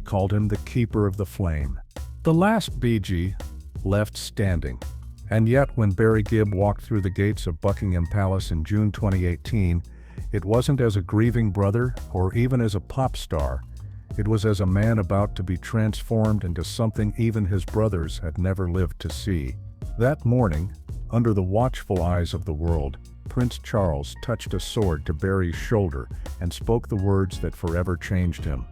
called him the keeper of the flame. The last Bee Gee left standing. And yet, when Barry Gibb walked through the gates of Buckingham Palace in June 2018, it wasn't as a grieving brother or even as a pop star. It was as a man about to be transformed into something even his brothers had never lived to see. That morning, under the watchful eyes of the world, Prince Charles touched a sword to Barry's shoulder and spoke the words that forever changed him.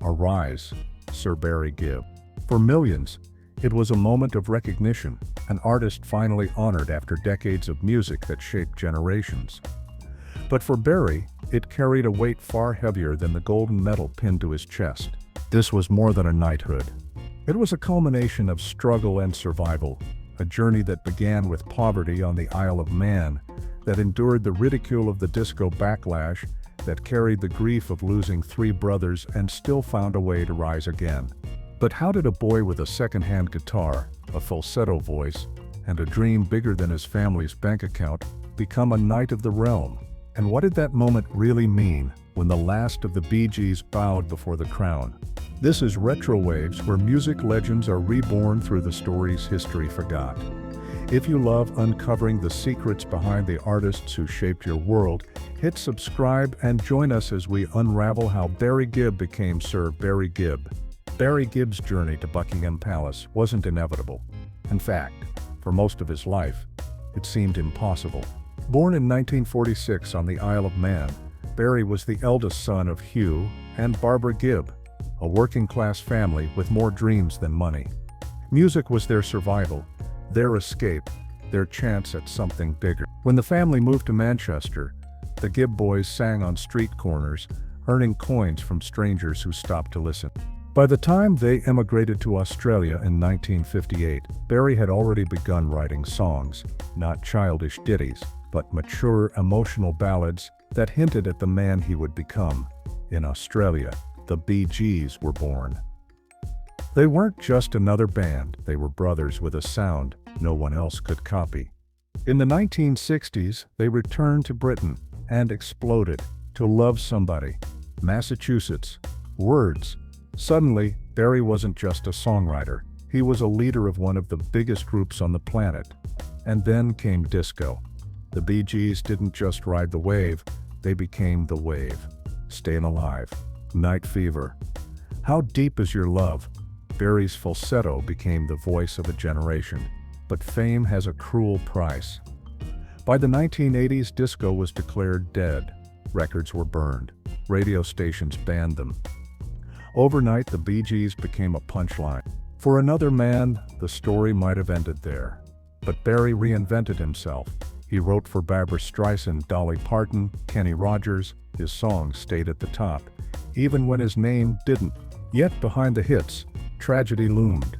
"Arise, Sir Barry Gibb." For millions, it was a moment of recognition, an artist finally honored after decades of music that shaped generations. But for Barry, it carried a weight far heavier than the golden medal pinned to his chest. This was more than a knighthood. It was a culmination of struggle and survival, a journey that began with poverty on the Isle of Man, that endured the ridicule of the disco backlash, that carried the grief of losing 3 brothers and still found a way to rise again. But how did a boy with a second-hand guitar, a falsetto voice, and a dream bigger than his family's bank account become a knight of the realm? And what did that moment really mean when the last of the Bee Gees bowed before the crown? This is RetroWaves, where music legends are reborn through the stories history forgot. If you love uncovering the secrets behind the artists who shaped your world, hit subscribe and join us as we unravel how Barry Gibb became Sir Barry Gibb. Barry Gibb's journey to Buckingham Palace wasn't inevitable. In fact, for most of his life, it seemed impossible. Born in 1946 on the Isle of Man, Barry was the eldest son of Hugh and Barbara Gibb, a working-class family with more dreams than money. Music was their survival, their escape, their chance at something bigger. When the family moved to Manchester, the Gibb boys sang on street corners, earning coins from strangers who stopped to listen. By the time they emigrated to Australia in 1958, Barry had already begun writing songs, not childish ditties, but mature emotional ballads that hinted at the man he would become. In Australia, the Bee Gees were born. They weren't just another band, they were brothers with a sound no one else could copy. In the 1960s, they returned to Britain and exploded to Love Somebody, Massachusetts, Words. Suddenly, Barry wasn't just a songwriter, he was a leader of one of the biggest groups on the planet. And then came disco. The Bee Gees didn't just ride the wave, they became the wave. Stayin' Alive, Night Fever. How Deep Is Your Love? Barry's falsetto became the voice of a generation. But fame has a cruel price. By the 1980s, disco was declared dead. Records were burned. Radio stations banned them. Overnight, the Bee Gees became a punchline. For another man, the story might have ended there. But Barry reinvented himself. He wrote for Barbra Streisand, Dolly Parton, Kenny Rogers. His songs stayed at the top, even when his name didn't. Yet behind the hits, tragedy loomed.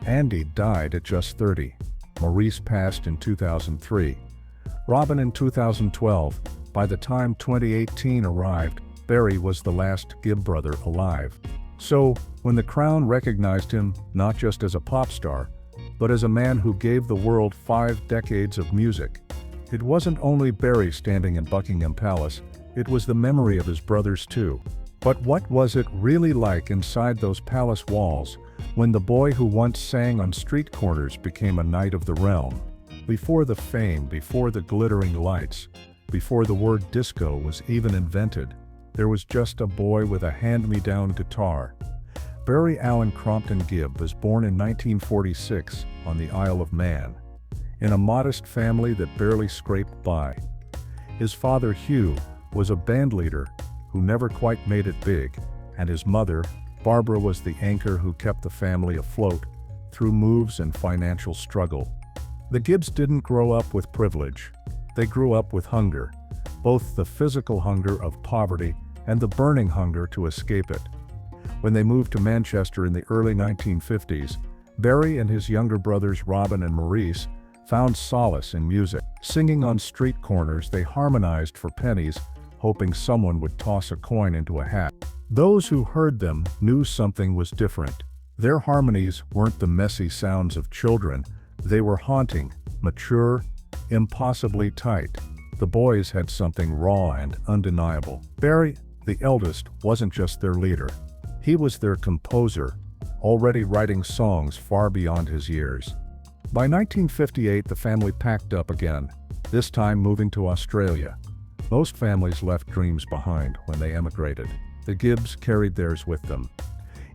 Andy died at just 30. Maurice passed in 2003. Robin in 2012. By the time 2018 arrived, Barry was the last Gibb brother alive. So, when the Crown recognized him not just as a pop star, but as a man who gave the world 5 decades of music, it wasn't only Barry standing in Buckingham Palace, it was the memory of his brothers too. But what was it really like inside those palace walls when the boy who once sang on street corners became a knight of the realm? Before the fame, before the glittering lights, before the word disco was even invented, there was just a boy with a hand-me-down guitar. Barry Allen Crompton Gibb was born in 1946 on the Isle of Man, in a modest family that barely scraped by. His father, Hugh, was a bandleader who never quite made it big, and his mother, Barbara, was the anchor who kept the family afloat through moves and financial struggle. The Gibbs didn't grow up with privilege. They grew up with hunger, both the physical hunger of poverty and the burning hunger to escape it. When they moved to Manchester in the early 1950s, Barry and his younger brothers Robin and Maurice found solace in music. Singing on street corners, they harmonized for pennies, hoping someone would toss a coin into a hat. Those who heard them knew something was different. Their harmonies weren't the messy sounds of children, they were haunting, mature, impossibly tight. The boys had something raw and undeniable. Barry, the eldest, wasn't just their leader. He was their composer, already writing songs far beyond his years. By 1958, the family packed up again, this time moving to Australia. Most families left dreams behind when they emigrated. The Gibbs carried theirs with them.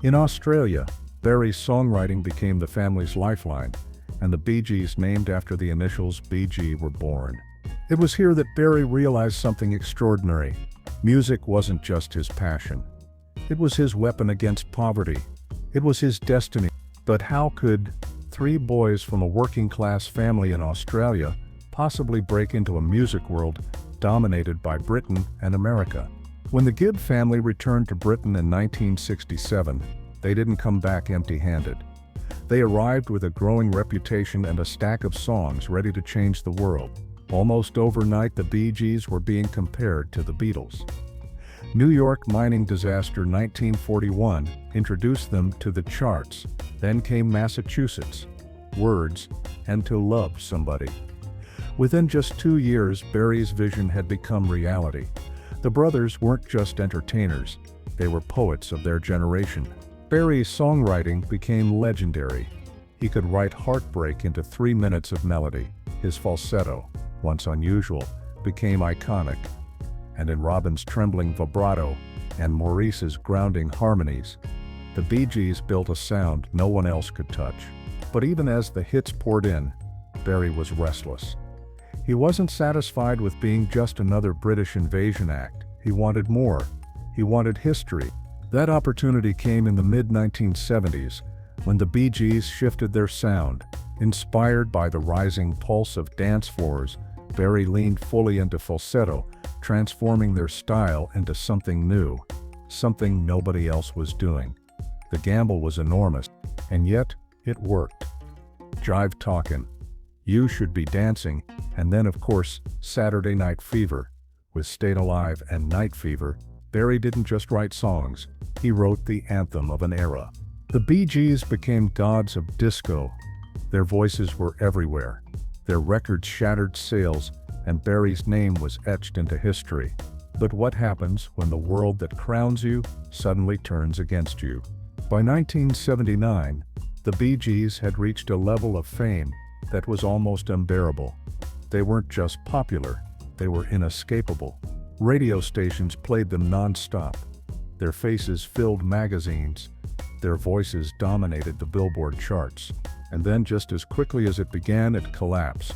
In Australia, Barry's songwriting became the family's lifeline, and the Bee Gees, named after the initials BG, were born. It was here that Barry realized something extraordinary. Music wasn't just his passion. It was his weapon against poverty. It was his destiny. But how could three boys from a working-class family in Australia possibly break into a music world dominated by Britain and America? When the Gibb family returned to Britain in 1967, they didn't come back empty-handed. They arrived with a growing reputation and a stack of songs ready to change the world. Almost overnight, the Bee Gees were being compared to the Beatles. New York mining disaster 1941 introduced them to the charts. Then came Massachusetts, Words, and To Love Somebody. Within just 2 years, Barry's vision had become reality. The brothers weren't just entertainers, they were poets of their generation. Barry's songwriting became legendary. He could write heartbreak into 3 minutes of melody. His falsetto, once unusual, became iconic. And in Robin's trembling vibrato and Maurice's grounding harmonies, the Bee Gees built a sound no one else could touch. But even as the hits poured in, Barry was restless. He wasn't satisfied with being just another British invasion act. He wanted more. He wanted history. That opportunity came in the mid-1970s, when the Bee Gees shifted their sound. Inspired by the rising pulse of dance floors, Barry leaned fully into falsetto, transforming their style into something new, something nobody else was doing. The gamble was enormous, and yet it worked. Jive Talkin', You Should Be Dancing, and then of course, Saturday Night Fever. With Stayed Alive and Night Fever, Barry didn't just write songs, he wrote the anthem of an era. The Bee Gees became gods of disco. Their voices were everywhere. Their records shattered sales, and Barry's name was etched into history. But what happens when the world that crowns you suddenly turns against you? By 1979, the Bee Gees had reached a level of fame that was almost unbearable. They weren't just popular, they were inescapable. Radio stations played them non-stop. Their faces filled magazines. Their voices dominated the Billboard charts. And then just as quickly as it began, it collapsed.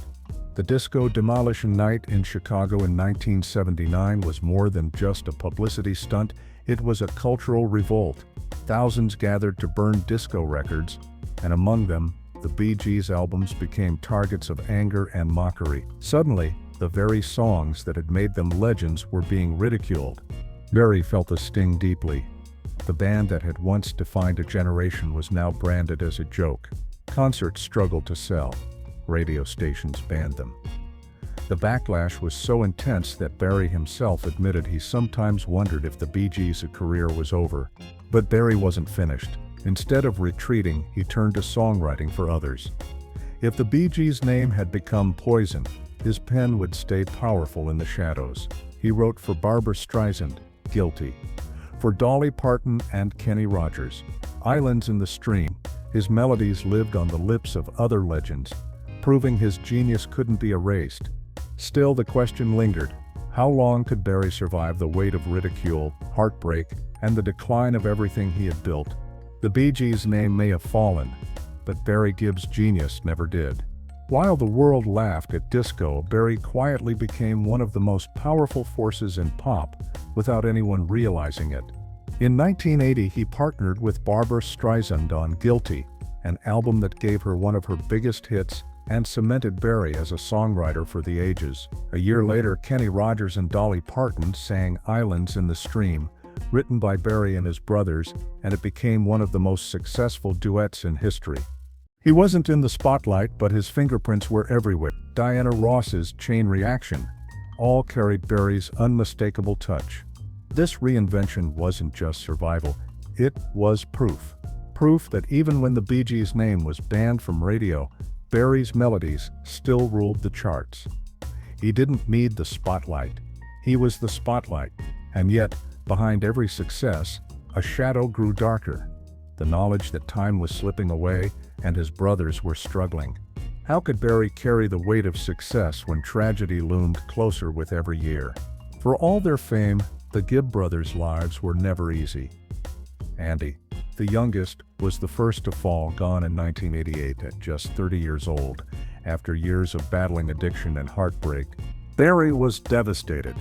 The Disco Demolition Night in Chicago in 1979 was more than just a publicity stunt, it was a cultural revolt. Thousands gathered to burn disco records, and among them, the Bee Gees' albums became targets of anger and mockery. Suddenly, the very songs that had made them legends were being ridiculed. Barry felt the sting deeply. The band that had once defined a generation was now branded as a joke. Concerts struggled to sell. Radio stations banned them. The backlash was so intense that Barry himself admitted he sometimes wondered if the Bee Gees' career was over. But Barry wasn't finished. Instead of retreating, he turned to songwriting for others. If the Bee Gees' name had become poison, his pen would stay powerful in the shadows. He wrote for Barbra Streisand, Guilty. For Dolly Parton and Kenny Rogers, Islands in the Stream. His melodies lived on the lips of other legends, proving his genius couldn't be erased. Still, the question lingered. How long could Barry survive the weight of ridicule, heartbreak, and the decline of everything he had built? The Bee Gees' name may have fallen, but Barry Gibb's genius never did. While the world laughed at disco, Barry quietly became one of the most powerful forces in pop, without anyone realizing it. In 1980, he partnered with Barbra Streisand on Guilty, an album that gave her one of her biggest hits and cemented Barry as a songwriter for the ages. A year later, Kenny Rogers and Dolly Parton sang Islands in the Stream, written by Barry and his brothers, and it became one of the most successful duets in history. He wasn't in the spotlight, but his fingerprints were everywhere. Diana Ross's Chain Reaction all carried Barry's unmistakable touch. This reinvention wasn't just survival, it was proof. Proof that even when the Bee Gees' name was banned from radio, Barry's melodies still ruled the charts. He didn't need the spotlight. He was the spotlight. And yet, behind every success, a shadow grew darker, the knowledge that time was slipping away and his brothers were struggling. How could Barry carry the weight of success when tragedy loomed closer with every year? For all their fame, the Gibb brothers' lives were never easy. Andy, the youngest, was the first to fall, gone in 1988 at just 30 years old, after years of battling addiction and heartbreak. Barry was devastated.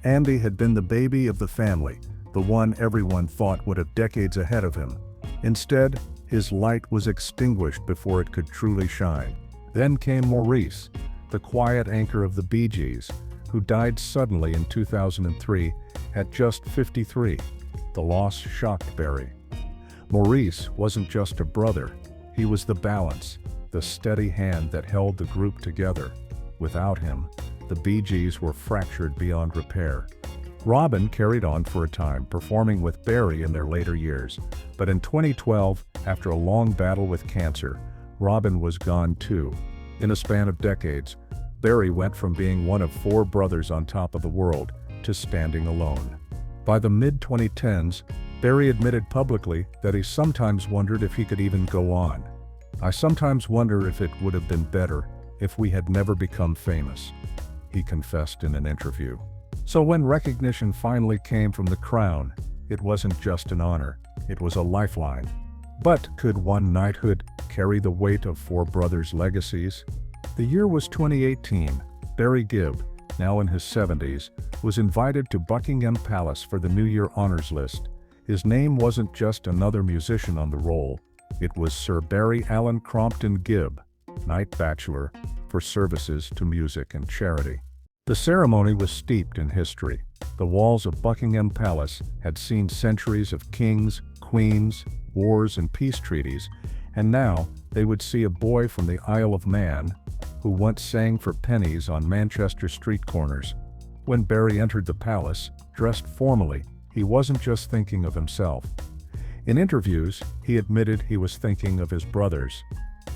Andy had been the baby of the family, the one everyone thought would have decades ahead of him. Instead, his light was extinguished before it could truly shine. Then came Maurice, the quiet anchor of the Bee Gees, who died suddenly in 2003 at just 53. The loss shocked Barry. Maurice wasn't just a brother, he was the balance, the steady hand that held the group together. Without him, the Bee Gees were fractured beyond repair. Robin carried on for a time, performing with Barry in their later years, but in 2012, after a long battle with cancer, Robin was gone too. In a span of decades, Barry went from being one of 4 brothers on top of the world to standing alone. By the mid-2010s, Barry admitted publicly that he sometimes wondered if he could even go on. "I sometimes wonder if it would have been better if we had never become famous," he confessed in an interview. So when recognition finally came from the crown, it wasn't just an honor, it was a lifeline. But could one knighthood carry the weight of 4 brothers' legacies? The year was 2018. Barry Gibb, now in his 70s, was invited to Buckingham Palace for the New Year honors list. His name wasn't just another musician on the roll, it was Sir Barry Allen Crompton Gibb, Knight Bachelor, for services to music and charity. The ceremony was steeped in history. The walls of Buckingham Palace had seen centuries of kings, queens, wars and peace treaties, and now they would see a boy from the Isle of Man who once sang for pennies on Manchester street corners. When Barry entered the palace, dressed formally, he wasn't just thinking of himself. In interviews, he admitted he was thinking of his brothers,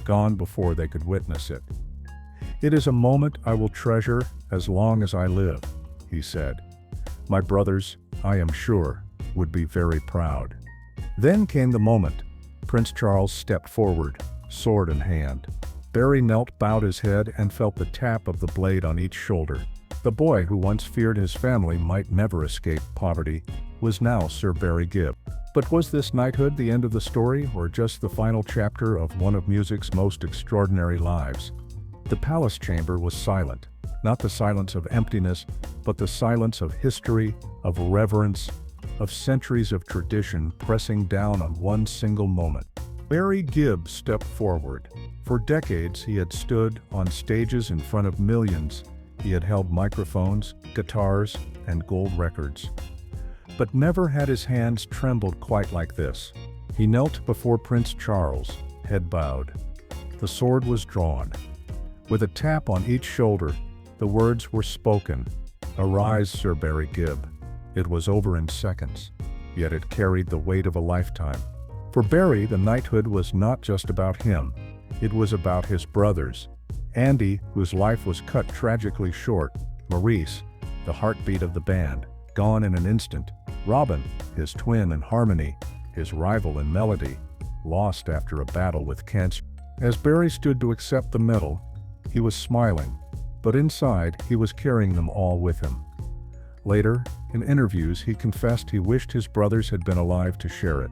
gone before they could witness it. "It is a moment I will treasure as long as I live," he said. "My brothers, I am sure, would be very proud." Then came the moment. Prince Charles stepped forward, sword in hand. Barry knelt, bowed his head, and felt the tap of the blade on each shoulder. The boy who once feared his family might never escape poverty was now Sir Barry Gibb. But was this knighthood the end of the story, or just the final chapter of one of music's most extraordinary lives? The palace chamber was silent, not the silence of emptiness, but the silence of history, of reverence, of centuries of tradition pressing down on one single moment. Barry Gibb stepped forward. For decades he had stood on stages in front of millions. He had held microphones, guitars, and gold records. But never had his hands trembled quite like this. He knelt before Prince Charles, head bowed. The sword was drawn. With a tap on each shoulder, the words were spoken. "Arise, Sir Barry Gibb." It was over in seconds, yet it carried the weight of a lifetime. For Barry, the knighthood was not just about him. It was about his brothers. Andy, whose life was cut tragically short. Maurice, the heartbeat of the band, gone in an instant. Robin, his twin in harmony, his rival in melody, lost after a battle with cancer. As Barry stood to accept the medal, he was smiling, but inside he was carrying them all with him. Later, in interviews, he confessed he wished his brothers had been alive to share it.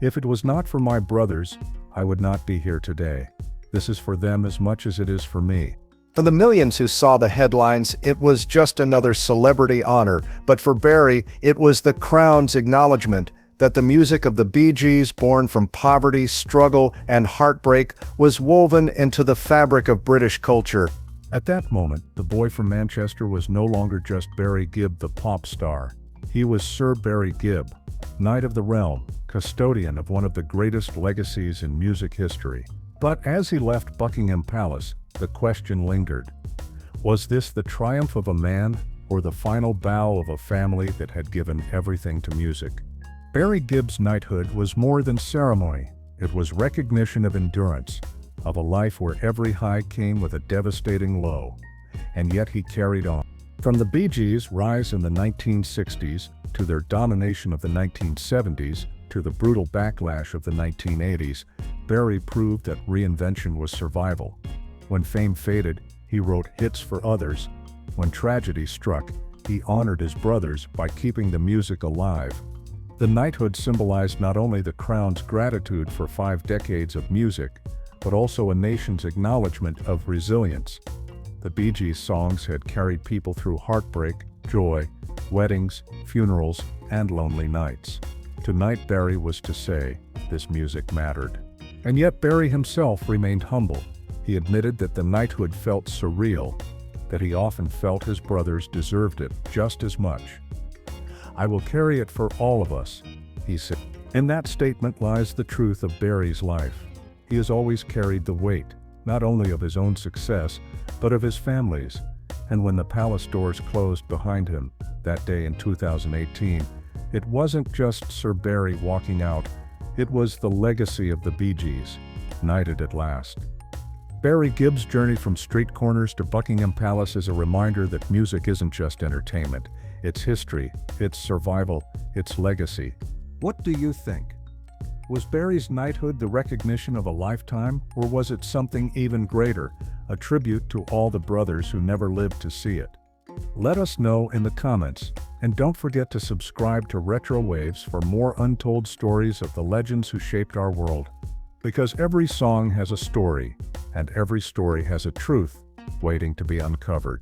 "If it was not for my brothers, I would not be here today. This is for them as much as it is for me." For the millions who saw the headlines, it was just another celebrity honor, but for Barry, it was the crown's acknowledgement that the music of the Bee Gees, born from poverty, struggle, and heartbreak, was woven into the fabric of British culture. At that moment, the boy from Manchester was no longer just Barry Gibb, the pop star. He was Sir Barry Gibb, Knight of the Realm, custodian of one of the greatest legacies in music history. But as he left Buckingham Palace, the question lingered. Was this the triumph of a man, or the final bow of a family that had given everything to music? Barry Gibb's knighthood was more than ceremony. It was recognition of endurance, of a life where every high came with a devastating low. And yet he carried on. From the Bee Gees' rise in the 1960s to their domination of the 1970s to the brutal backlash of the 1980s, Barry proved that reinvention was survival. When fame faded, he wrote hits for others. When tragedy struck, he honored his brothers by keeping the music alive. The knighthood symbolized not only the crown's gratitude for 5 decades of music, but also a nation's acknowledgement of resilience. The Bee Gees' songs had carried people through heartbreak, joy, weddings, funerals, and lonely nights. Tonight Barry was to say, this music mattered. And yet Barry himself remained humble. He admitted that the knighthood felt surreal, that he often felt his brothers deserved it just as much. "I will carry it for all of us," he said. In that statement lies the truth of Barry's life. He has always carried the weight, not only of his own success, but of his family's. And when the palace doors closed behind him, that day in 2018, it wasn't just Sir Barry walking out, it was the legacy of the Bee Gees, knighted at last. Barry Gibb's journey from street corners to Buckingham Palace is a reminder that music isn't just entertainment, it's history, it's survival, it's legacy. What do you think? Was Barry's knighthood the recognition of a lifetime, or was it something even greater, a tribute to all the brothers who never lived to see it? Let us know in the comments, and don't forget to subscribe to RetroWaves for more untold stories of the legends who shaped our world. Because every song has a story, and every story has a truth waiting to be uncovered.